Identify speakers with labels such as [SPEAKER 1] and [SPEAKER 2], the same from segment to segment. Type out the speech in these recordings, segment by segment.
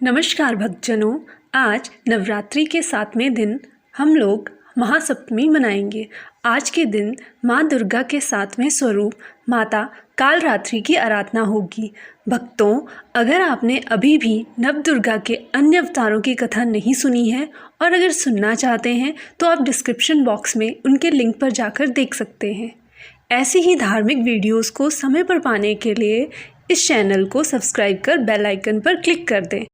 [SPEAKER 1] नमस्कार भक्तजनों। आज नवरात्रि के 7वें दिन हम लोग महासप्तमी मनाएंगे। आज के दिन माँ दुर्गा के 7वें स्वरूप माता कालरात्रि की आराधना होगी। भक्तों, अगर आपने अभी भी नव दुर्गा के अन्य अवतारों की कथा नहीं सुनी है और अगर सुनना चाहते हैं तो आप डिस्क्रिप्शन बॉक्स में उनके लिंक पर जाकर देख सकते हैं। ऐसी ही धार्मिक वीडियोस को समय पर पाने के लिए इस चैनल को सब्सक्राइब कर बेल आइकन पर क्लिक कर दें।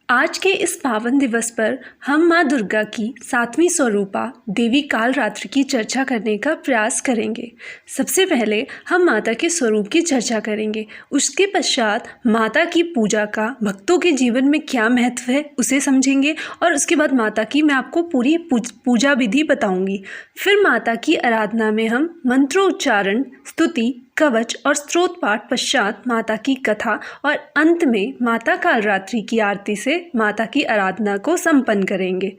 [SPEAKER 1] आज के इस पावन दिवस पर हम माँ दुर्गा की 7वीं स्वरूपा देवी कालरात्रि की चर्चा करने का प्रयास करेंगे। सबसे पहले हम माता के स्वरूप की चर्चा करेंगे। उसके पश्चात माता की पूजा का भक्तों के जीवन में क्या महत्व है उसे समझेंगे और उसके बाद माता की मैं आपको पूरी पूजा विधि बताऊंगी। फिर माता की आराधना में हम मंत्रोच्चारण, स्तुति, कवच और स्तोत्र पाठ पश्चात माता की कथा और अंत में माता कालरात्रि की आरती से माता की आराधना को संपन्न करेंगे।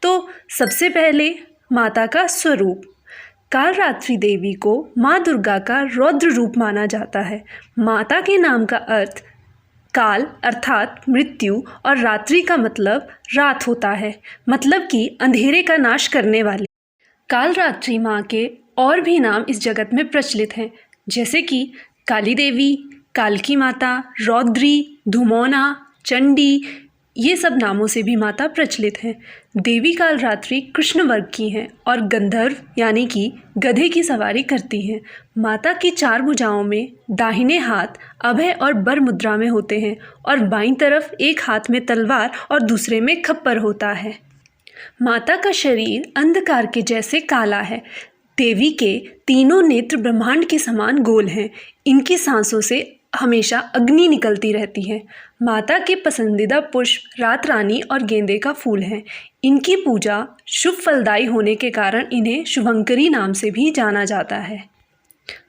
[SPEAKER 1] तो सबसे पहले माता का स्वरूप। कालरात्रि देवी को माँ दुर्गा का रौद्र रूप माना जाता है। माता के नाम का अर्थ काल अर्थात मृत्यु और रात्रि का मतलब रात होता है, मतलब कि अंधेरे का नाश करने वाली। कालरात्रि माँ के और भी नाम इस जगत में प्रचलित हैं, जैसे कि काली देवी, कालकी माता, रौद्री, धुमौना, चंडी, ये सब नामों से भी माता प्रचलित हैं। देवी कालरात्रि कृष्ण वर्ग की हैं और गंधर्व यानी कि गधे की सवारी करती हैं। माता की 4 भुजाओं में दाहिने हाथ अभय और बर मुद्रा में होते हैं और बाईं तरफ एक हाथ में तलवार और दूसरे में खप्पर होता है। माता का शरीर अंधकार के जैसे काला है। देवी के तीनों नेत्र ब्रह्मांड के समान गोल हैं। इनकी सांसों से हमेशा अग्नि निकलती रहती है। माता के पसंदीदा पुष्प रात रानी और गेंदे का फूल है। इनकी पूजा शुभ फलदायी होने के कारण इन्हें शुभंकरी नाम से भी जाना जाता है।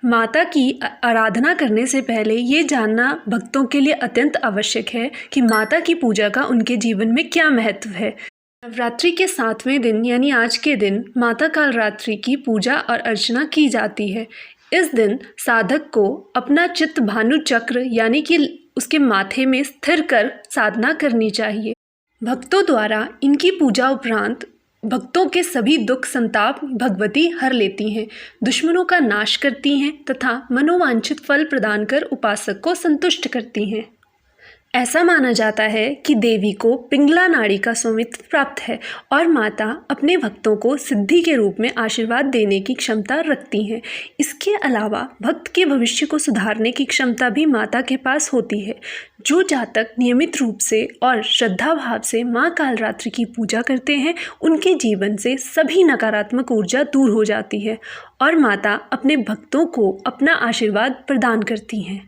[SPEAKER 1] माता की आराधना करने से पहले ये जानना भक्तों के लिए अत्यंत आवश्यक है कि माता की पूजा का उनके जीवन में क्या महत्व है। नवरात्रि के 7वें दिन यानी आज के दिन माता कालरात्रि की पूजा और अर्चना की जाती है। इस दिन साधक को अपना चित्त भानु चक्र यानी कि उसके माथे में स्थिर कर साधना करनी चाहिए। भक्तों द्वारा इनकी पूजा उपरांत भक्तों के सभी दुख संताप भगवती हर लेती हैं, दुश्मनों का नाश करती हैं तथा मनोवांछित फल प्रदान कर उपासक को संतुष्ट करती हैं। ऐसा माना जाता है कि देवी को पिंगला नाड़ी का स्वामित्व प्राप्त है और माता अपने भक्तों को सिद्धि के रूप में आशीर्वाद देने की क्षमता रखती हैं। इसके अलावा भक्त के भविष्य को सुधारने की क्षमता भी माता के पास होती है। जो जातक नियमित रूप से और श्रद्धा भाव से माँ कालरात्रि की पूजा करते हैं, उनके जीवन से सभी नकारात्मक ऊर्जा दूर हो जाती है और माता अपने भक्तों को अपना आशीर्वाद प्रदान करती हैं।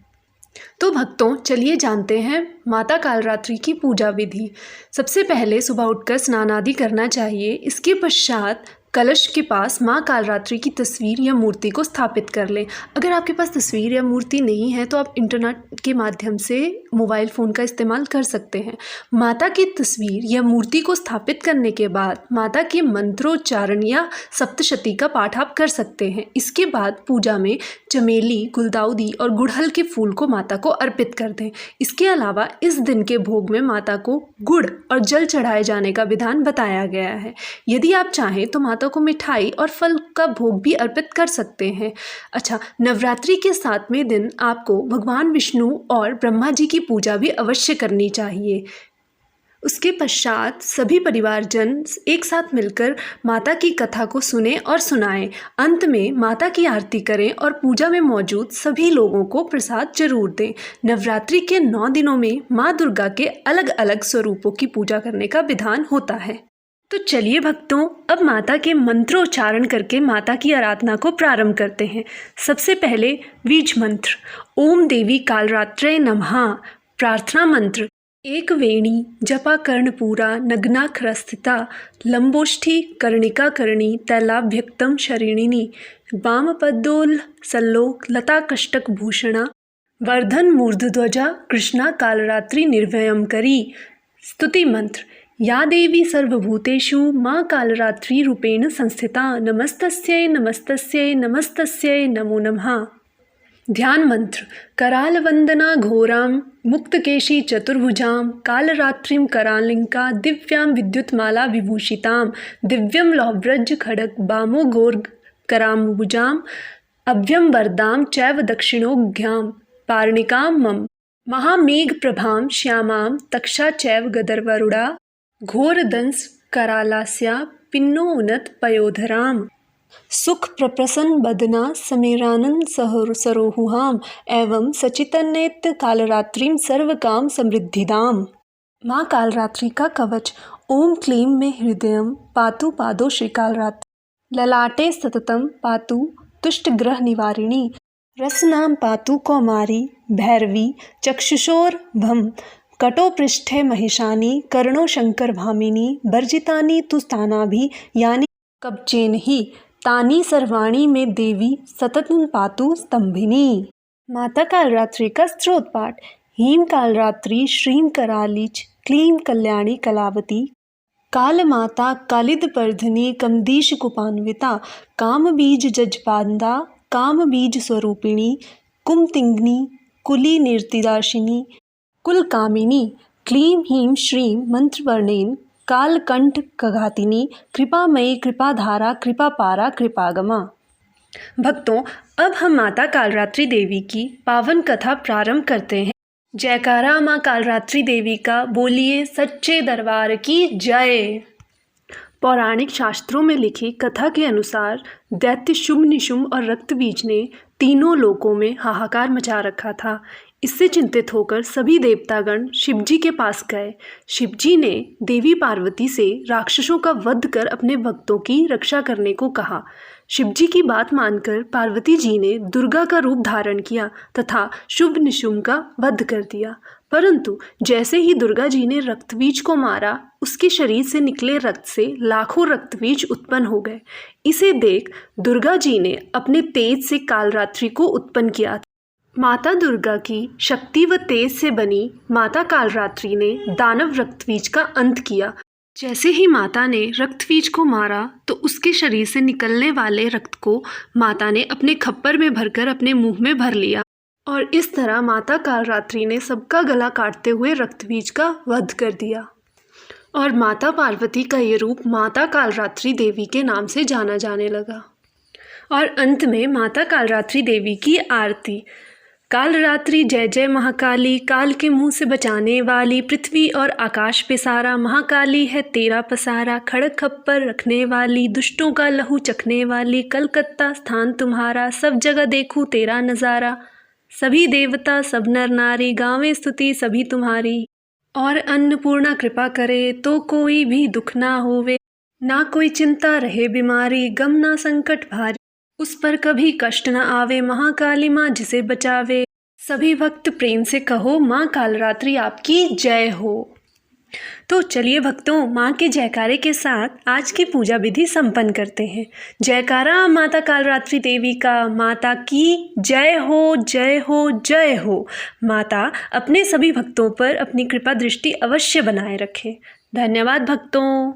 [SPEAKER 1] तो भक्तों, चलिए जानते हैं माता कालरात्रि की पूजा विधि। सबसे पहले सुबह उठकर स्नान आदि करना चाहिए। इसके पश्चात कलश के पास माँ कालरात्रि की तस्वीर या मूर्ति को स्थापित कर लें। अगर आपके पास तस्वीर या मूर्ति नहीं है तो आप इंटरनेट के माध्यम से मोबाइल फ़ोन का इस्तेमाल कर सकते हैं। माता की तस्वीर या मूर्ति को स्थापित करने के बाद माता के मंत्रोच्चारण या सप्तशती का पाठ आप कर सकते हैं। इसके बाद पूजा में चमेली, गुलदाउदी और गुड़हल के फूल को माता को अर्पित कर दें। इसके अलावा इस दिन के भोग में माता को गुड़ और जल चढ़ाए जाने का विधान बताया गया है। यदि आप चाहें तो माता को मिठाई और फल का भोग भी अर्पित कर सकते हैं। अच्छा, नवरात्रि के 7वें दिन आपको भगवान विष्णु और ब्रह्मा जी की पूजा भी अवश्य करनी चाहिए। उसके पश्चात सभी परिवारजन एक साथ मिलकर माता की कथा को सुने और सुनाएं। अंत में माता की आरती करें और पूजा में मौजूद सभी लोगों को प्रसाद जरूर दें। नवरात्रि के 9 दिनों में माँ दुर्गा के अलग अलग स्वरूपों की पूजा करने का विधान होता है। तो चलिए भक्तों, अब माता के मंत्रोच्चारण करके माता की आराधना को प्रारंभ करते हैं। सबसे पहले बीज मंत्र ओम देवी कालरात्रे नमः। प्रार्थना मंत्र एक वेणी जपा कर्णपूरा नग्नाखरस्थिता लंबोष्ठी कर्णिका कर्णी तैलाभ्यक्तम शरीणिनी वामपदोल सल्लोक लता कष्टक भूषणा वर्धन मूर्धध्वजा कृष्णा कालरात्रि निर्भयं करी। स्तुति मंत्र या देवी सर्वभूतेषु माँ कालरात्रि रूपेण संस्थिता नमस्तस्यै नमस्तस्यै नमस्तस्यै नमो नमः। ध्यान मंत्र। कराल वंदना घोराम मुक्तकेशी चतुर्भुजाम कालरात्रिम करालिंका दिव्यां विद्युतमाला विभूषिताम दिव्यम लौहव्रज खड़ग बामो घोर कराम्बुजाम अभ्यम वरदाम चैव दक्षिणोघ्याम पार्णिकां मम महामेघ प्रभाम श्यामां तक्षा चैव गदर्वरुड़ा घोरदंस करालास्या पिन्नो उन्नत पयोधराम सुख प्रप्रसन बदना समेरानंद सरोहुहाम एवं सचितन्नेत कालरात्रिम सर्वकाम समृद्धिदाम। माँ कालरात्रि का कवच। ओम क्लीं में हृदयम पातु पादो श्री कालरात्रि ललाटे सततम पातु तुष्ट ग्रह निवारिणी रसनाम पातु कौमारी भैरवी चक्षुषोर भम कटो पृष्ठे महिषानी कर्णो शंकर भामिनी वर्जितानी तु स्थानाभि यानी कब्चेन ही तानी सर्वाणी में देवी सततम पातु स्तंभिनी। माता कालरात्रि का स्त्रोत पाठ। हीम कालरात्रि श्रीं करालीच क्लीं कल्याणी कलावती काल माता कालिदपर्धनी कमदीश कुपान्विता काम बीज जजपादा काम बीज स्वरूपिणी कुमतिंगनी कुली निर्तिदाशिनी कुलकामिनी क्लीं हीं श्रीं मंत्रवर्णेन कालकंठ कघातिनी कृपामयी कृपाधारा कृपापारा कृपागमा। भक्तों, अब हम माता कालरात्रि देवी की पावन कथा प्रारंभ करते हैं। जयकारा माँ कालरात्रि देवी का, बोलिए सच्चे दरबार की जय। पौराणिक शास्त्रों में लिखी कथा के अनुसार दैत्य शुंभ निशुंभ और रक्तबीज ने तीनों लोकों में हाहाकार मचा रखा था। इससे चिंतित होकर सभी देवतागण शिवजी के पास गए। शिवजी ने देवी पार्वती से राक्षसों का वध कर अपने भक्तों की रक्षा करने को कहा। शिवजी की बात मानकर पार्वती जी ने दुर्गा का रूप धारण किया तथा शुंभ निशुंभ का वध कर दिया। परंतु जैसे ही दुर्गा जी ने रक्तबीज को मारा, उसके शरीर से निकले रक्त से लाखों रक्तबीज उत्पन्न हो गए। इसे देख दुर्गा जी ने अपने तेज से कालरात्रि को उत्पन्न किया। माता दुर्गा की शक्ति व तेज से बनी माता कालरात्रि ने दानव रक्तबीज का अंत किया। जैसे ही माता ने रक्तबीज को मारा तो उसके शरीर से निकलने वाले रक्त को माता ने अपने खप्पर में भरकर अपने मुंह में भर लिया और इस तरह माता कालरात्रि ने सबका गला काटते हुए रक्तबीज का वध कर दिया और माता पार्वती का ये रूप माता कालरात्रि देवी के नाम से जाना जाने लगा। और अंत में माता कालरात्रि देवी की आरती। कालरात्रि जय जय महाकाली, काल के मुंह से बचाने वाली, पृथ्वी और आकाश पे सारा महाकाली है तेरा पसारा, खड़ग खप्पर रखने वाली, दुष्टों का लहू चखने वाली, कलकत्ता स्थान तुम्हारा, सब जगह देखूं तेरा नज़ारा, सभी देवता सब नर नारी गावें स्तुति सभी तुम्हारी, और अन्नपूर्णा कृपा करे तो कोई भी दुख ना होवे, ना कोई चिंता रहे बीमारी, गम ना संकट भारी, उस पर कभी कष्ट न आवे, महाकाली माँ जिसे बचावे। सभी भक्त प्रेम से कहो माँ कालरात्रि आपकी जय हो। तो चलिए भक्तों, माँ के जयकारे के साथ आज की पूजा विधि संपन्न करते हैं। जयकारा माता कालरात्रि देवी का, माता की जय हो जय हो जय हो। माता अपने सभी भक्तों पर अपनी कृपा दृष्टि अवश्य बनाए रखें। धन्यवाद भक्तों।